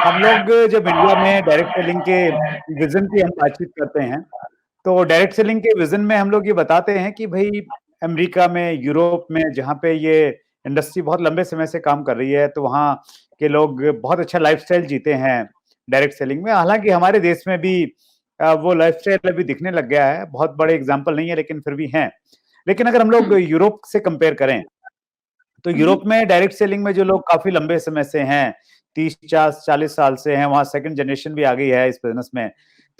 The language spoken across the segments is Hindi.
हम लोग जब इंडिया में डायरेक्ट सेलिंग के विजन की हम बातचीत करते हैं, तो डायरेक्ट सेलिंग के विजन में हम लोग ये बताते हैं कि भाई अमेरिका में, यूरोप में, जहाँ पे ये इंडस्ट्री बहुत लंबे समय से काम कर रही है, तो वहाँ के लोग बहुत अच्छा लाइफस्टाइल जीते हैं डायरेक्ट सेलिंग में। हालांकि हमारे देश में भी वो लाइफस्टाइल अभी दिखने लग गया है। बहुत बड़े एग्जाम्पल नहीं है, लेकिन फिर भी हैं। लेकिन अगर हम लोग यूरोप से कंपेयर करें, तो यूरोप में डायरेक्ट सेलिंग में जो लोग काफी लंबे समय से हैं, 30-40 साल से हैं, वहाँ सेकंड जनरेशन भी आ गई है इस बिजनेस में।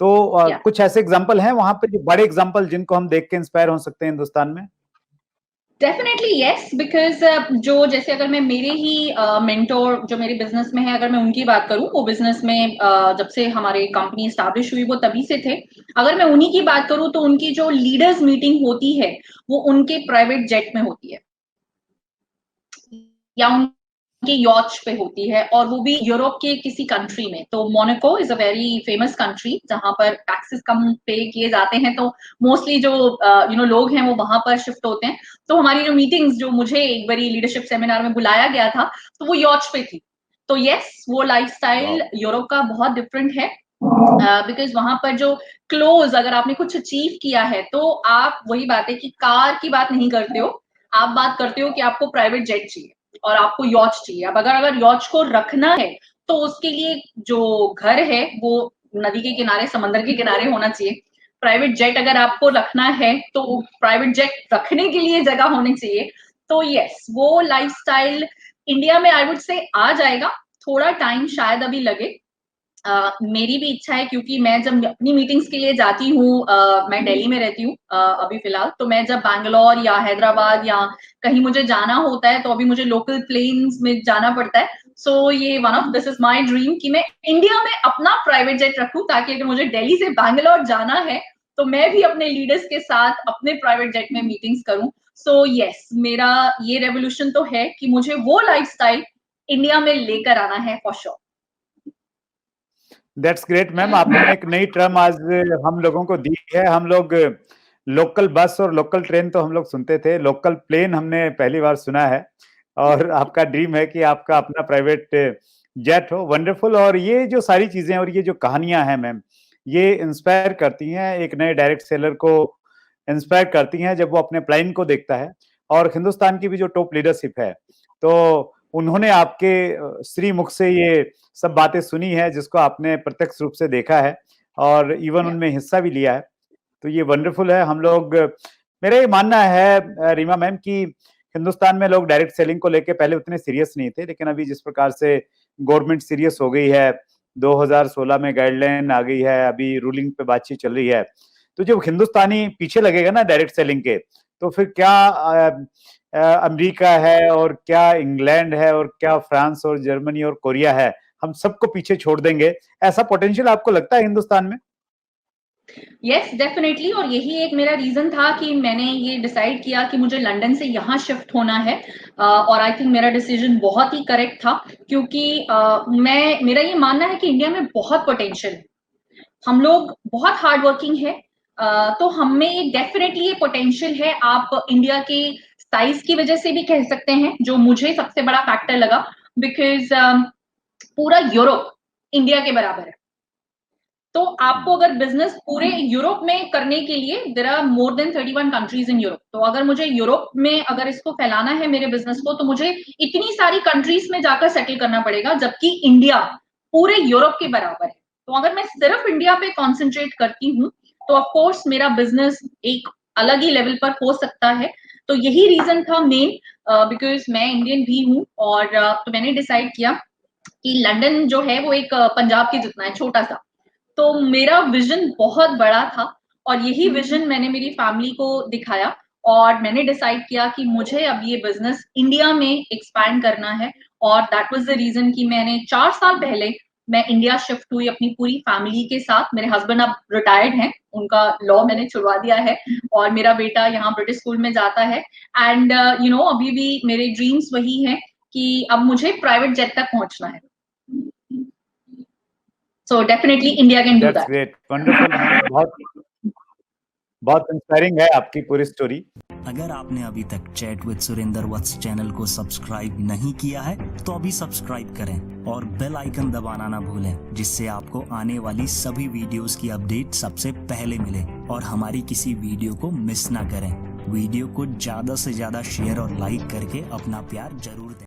तो कुछ ऐसे एग्जांपल हैं वहां पे, जो बड़े एग्जांपल जिनको हम देख के इंस्पायर हो सकते हैं हिंदुस्तान में? डेफिनेटली यस, बिकॉज जो जैसे अगर मैं मेरे ही मेंटोर जो मेरे बिजनेस में है, अगर मैं उनकी बात करूं, वो बिजनेस में जब से हमारे कंपनी स्टैब्लिश हुई वो तभी से थे। अगर मैं उन्हीं की बात करूं तो उनकी जो लीडर्स मीटिंग होती है वो उनके प्राइवेट जेट में होती है या उनके यॉच पे होती है, और वो भी यूरोप के किसी कंट्री में। तो Monaco is a very famous country जहां पर टैक्सेस कम पे किए जाते हैं, तो मोस्टली जो लोग हैं वो वहां पर शिफ्ट होते हैं। तो हमारी जो मीटिंग्स, जो मुझे एक बारी लीडरशिप सेमिनार में बुलाया गया था, तो वो यॉच पे थी। तो यस, वो लाइफस्टाइल यूरोप का बहुत डिफरेंट है, बिकॉज वहां पर जो क्लोज, अगर आपने कुछ अचीव किया है तो आप, वही बात है कि कार की बात नहीं करते हो, आप बात करते हो कि आपको प्राइवेट जेट चाहिए और आपको यॉच चाहिए। अब अगर यॉच को रखना है तो उसके लिए जो घर है वो नदी के किनारे, समंदर के किनारे होना चाहिए। प्राइवेट जेट अगर आपको रखना है तो प्राइवेट जेट रखने के लिए जगह होनी चाहिए। तो यस, वो लाइफस्टाइल इंडिया में आई वुड से आ जाएगा, थोड़ा टाइम शायद अभी लगे। मेरी भी इच्छा है, क्योंकि मैं जब अपनी मीटिंग्स के लिए जाती हूँ, मैं दिल्ली में रहती हूँ अभी फिलहाल, तो मैं जब बैंगलोर या हैदराबाद या कहीं मुझे जाना होता है तो अभी मुझे लोकल प्लेन्स में जाना पड़ता है। सो ये one of this is my dream कि मैं इंडिया में अपना प्राइवेट जेट रखूं, ताकि अगर मुझे दिल्ली से बैंगलोर जाना है तो मैं भी अपने लीडर्स के साथ अपने प्राइवेट जेट में मीटिंग्स करूं। सो यस, मेरा ये रेवोल्यूशन तो है कि मुझे वो लाइफस्टाइल इंडिया में लेकर आना है for sure. That's great ma'am, आपने एक नई टर्म आज हम लोगों को दी है। हम लोग लोकल बस और लोकल ट्रेन तो हम लोग सुनते थे, लोकल प्लेन हमने पहली बार सुना है। और आपका ड्रीम है कि आपका अपना प्राइवेट जेट हो। वंडरफुल। और ये जो सारी चीजें और ये जो कहानियां हैं मैम, ये इंस्पायर करती हैं एक नए डायरेक्ट सेलर को, इंस्पायर करती हैं जब वो अपने प्लान को देखता है। और हिंदुस्तान की भी जो टॉप लीडरशिप है, तो उन्होंने आपके श्रीमुख से ये सब बातें सुनी है, जिसको आपने प्रत्यक्ष रूप से देखा है और इवन उनमें हिस्सा भी लिया है। तो ये वंडरफुल है। हम लोग, मेरा ये मानना है रीमा मैम, कि हिंदुस्तान में लोग डायरेक्ट सेलिंग को लेके पहले उतने सीरियस नहीं थे, लेकिन अभी जिस प्रकार से गवर्नमेंट सीरियस हो गई है, 2016 में गाइडलाइन आ गई है, अभी रूलिंग पे बातचीत चल रही है, तो जब हिंदुस्तानी पीछे लगेगा ना डायरेक्ट सेलिंग के, तो फिर क्या अमेरिका है और क्या इंग्लैंड है और क्या फ्रांस और जर्मनी और कोरिया है, हम सबको पीछे छोड़ देंगे। ऐसा पोटेंशियल आपको लगता है हिंदुस्तान में? Yes, definitely. और यही एक मेरा रीजन था कि मैंने ये डिसाइड किया कि मुझे लंदन से यहाँ शिफ्ट होना है। और आई थिंक मेरा डिसीजन बहुत ही करेक्ट था, क्योंकि मेरा ये मानना है कि इंडिया में बहुत पोटेंशियल है, हम लोग बहुत हार्ड वर्किंग है। तो हम में ये डेफिनेटली ये पोटेंशियल है। आप इंडिया के साइज की वजह से भी कह सकते हैं, जो मुझे सबसे बड़ा फैक्टर लगा, बिकॉज पूरा यूरोप इंडिया के बराबर है। तो आपको अगर बिजनेस पूरे यूरोप में करने के लिए, there are more than 31 countries in Europe, तो अगर मुझे यूरोप में अगर इसको फैलाना है मेरे बिजनेस को, तो मुझे इतनी सारी कंट्रीज में जाकर सेटल करना पड़ेगा, जबकि इंडिया पूरे यूरोप के बराबर है। तो अगर मैं सिर्फ इंडिया पे कॉन्सेंट्रेट करती हूँ तो ऑफ कोर्स मेरा बिजनेस एक अलग ही लेवल पर हो सकता है। तो यही रीजन था मेन, बिकॉज मैं इंडियन भी हूँ, और तो मैंने डिसाइड किया कि लंदन जो है वो एक पंजाब के जितना है, छोटा सा। तो मेरा विजन बहुत बड़ा था, और यही विजन मैंने मेरी फैमिली को दिखाया, और मैंने डिसाइड किया कि मुझे अब ये बिजनेस इंडिया में एक्सपैंड करना है। और दैट वाज द रीजन कि मैंने 4 साल पहले मैं इंडिया शिफ्ट हुई अपनी पूरी फैमिली के साथ। मेरे हस्बैंड अब रिटायर्ड हैं, उनका लॉ मैंने छुड़वा दिया है, और मेरा बेटा यहाँ ब्रिटिश स्कूल में जाता है। एंड अभी भी मेरे ड्रीम्स वही हैं कि अब मुझे प्राइवेट जेट तक पहुंचना है। So definitely India can do that's that. Great, wonderful ma'am. बहुत बहुत इंस्पायरिंग है आपकी पूरी स्टोरी। अगर आपने अभी तक chat with Surendra Vats channel को सब्सक्राइब नहीं किया है तो अभी सब्सक्राइब करें और बेल आइकन दबाना ना भूलें, जिससे आपको आने वाली सभी वीडियोस की अपडेट सबसे पहले मिले और हमारी किसी वीडियो को मिस ना करें। वीडियो को ज्यादा से ज्यादा शेयर और लाइक करके अपना प्यार जरूर दें।